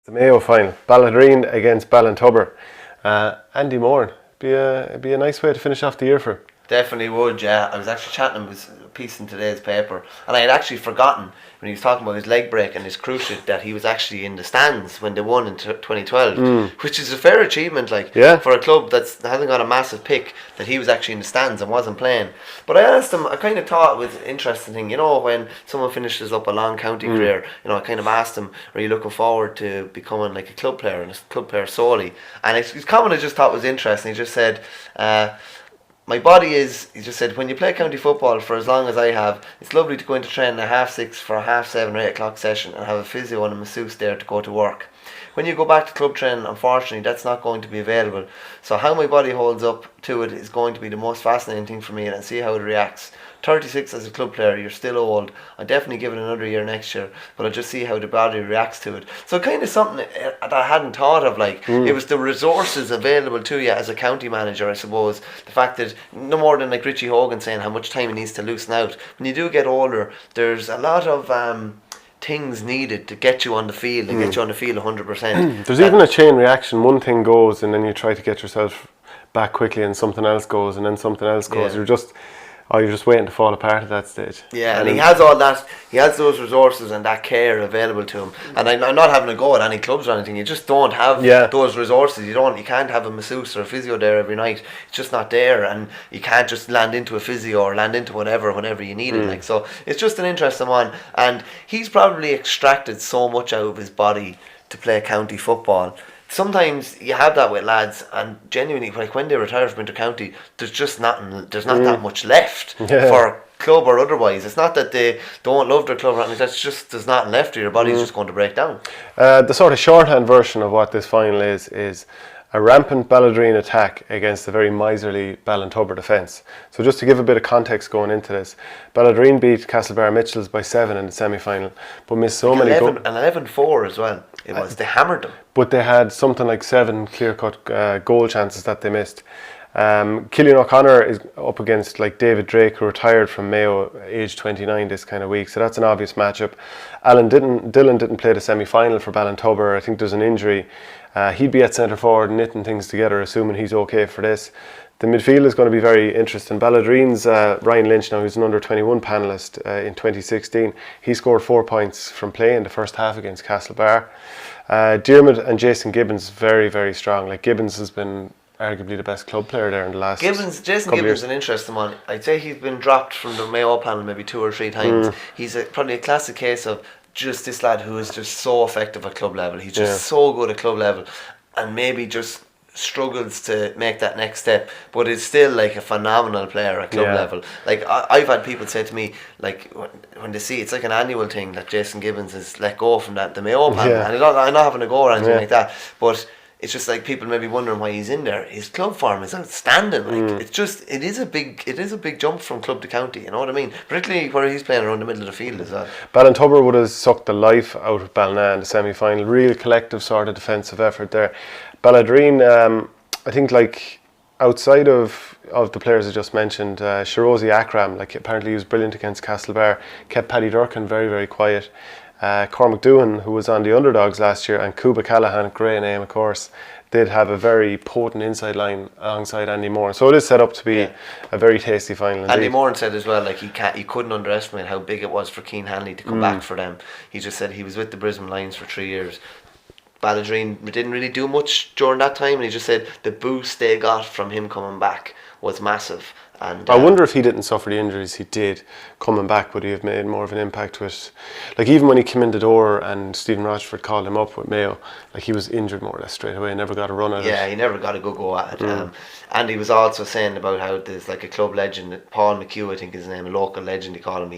The Mayo final, Ballaghaderreen against Ballintubber. Andy Moran, be a nice way to finish off the year for him. Definitely would, yeah. I was actually chatting with a piece in today's paper, and I had actually forgotten when he was talking about his leg break and his cruciate that he was actually in the stands when they won in 2012, which is a fair achievement, for a club that hasn't got a massive pick, that he was actually in the stands and wasn't playing. But I asked him, I kind of thought it was an interesting thing, when someone finishes up a long county career, I kind of asked him, are you looking forward to becoming like a club player, and a club player solely? And his comment I just thought was interesting. He just said, my body is, he just said, when you play county football for as long as I have, it's lovely to go into training at 6:30 for a 7:30 or 8 o'clock session and have a physio and a masseuse there to go to work. When you go back to club training, unfortunately, that's not going to be available. So how my body holds up to it is going to be the most fascinating thing for me, and see how it reacts. 36 as a club player, you're still old. I'll definitely give it another year next year, but I'll just see how the body reacts to it. So kind of something that I hadn't thought of, it was the resources available to you as a county manager, I suppose. The fact that no more than like Richie Hogan saying how much time he needs to loosen out. When you do get older, there's a lot of things needed to get you on the field and get you on the field 100%. There's even a chain reaction. One thing goes and then you try to get yourself back quickly, and something else goes and then something else goes. You're just waiting to fall apart at that stage. Yeah, and he has all that. He has those resources and that care available to him. And I'm not having a go at any clubs or anything. You just don't have those resources. You can't have a masseuse or a physio there every night. It's just not there, and you can't just land into a physio or land into whatever whenever you need it. So it's just an interesting one. And he's probably extracted so much out of his body to play county football. Sometimes you have that with lads, and genuinely, when they retire from inter-county, there's not that much left for club or otherwise. It's not that they don't love their club or anything, that's just there's nothing left, or your body's just going to break down. The sort of shorthand version of what this final is a rampant Ballaghaderreen attack against a very miserly Ballintubber defence. So just to give a bit of context going into this, Ballaghaderreen beat Castlebar Mitchells by 7 in the semi-final, but missed so many goals. And 11-4 as well. It was. They hammered them. But they had something like 7 clear-cut goal chances that they missed. Killian O'Connor is up against David Drake, who retired from Mayo age 29 this kind of week, so that's an obvious matchup. Alan Dillon didn't play the semi-final for Ballintubber. I think there's an injury. He'd be at centre forward knitting things together, assuming he's okay for this. The midfield is going to be very interesting. Ballaghaderreen's Ryan Lynch, now who's an under-21 panellist in 2016, he scored 4 points from play in the first half against Castlebar. Diarmid and Jason Gibbons, very, very strong. Gibbons has been arguably the best club player there in the last Jason Gibbons is an interesting one. I'd say he's been dropped from the Mayo panel maybe 2 or 3 times. He's probably a classic case of just this lad who is just so effective at club level. He's just so good at club level, and maybe just struggles to make that next step, but is still a phenomenal player at club level. I've had people say to me, when they see it's like an annual thing that Jason Gibbons is let go from the Mayo panel, and I'm not having a go or anything like that, but it's just people maybe wondering why he's in there. His club form is outstanding. It is a big jump from club to county. You know what I mean? Particularly where he's playing around the middle of the field as well. Ballintubber would have sucked the life out of Ballina in the semi-final. Real collective sort of defensive effort there. Ballaghaderreen, I think outside of the players I just mentioned, Shirozi Akram, apparently he was brilliant against Castlebar, kept Paddy Durkin very, very quiet. Cormac Doohan, who was on the underdogs last year, and Cuba Callahan, great name of course, did have a very potent inside line alongside Andy Moran. So it is set up to be a very tasty final indeed. Andy Moran said as well, he couldn't underestimate how big it was for Keane Hanley to come back for them. He just said he was with the Brisbane Lions for 3 years. Ballaghaderreen didn't really do much during that time, and he just said the boost they got from him coming back was massive. And I wonder if he didn't suffer the injuries he did coming back, would he have made more of an impact with even when he came in the door and Stephen Rochford called him up with Mayo, he was injured more or less straight away, never got a run at it. Yeah, he never got a good go at it. And he was also saying about how there's a club legend, Paul McHugh I think is his name, a local legend he called him.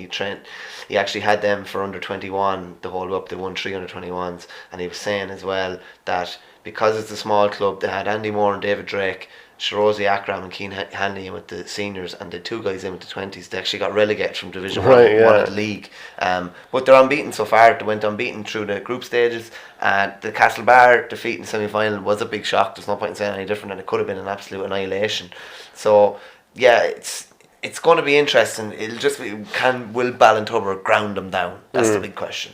He actually had them for under 21 the whole up. They won 3 under 21s, and he was saying as well that because it's a small club, they had Andy Moore and David Drake, Shirozi Akram and Keane Hanley in with the seniors, and the 2 guys in with the 20s. They actually got relegated from Division 1 of the league. But they're unbeaten so far. They went unbeaten through the group stages. The Castlebar defeat in the semi-final was a big shock. There's no point in saying any different, and it could have been an absolute annihilation. So, yeah, it's going to be interesting. It'll just be, will Ballintubber ground them down? That's the big question.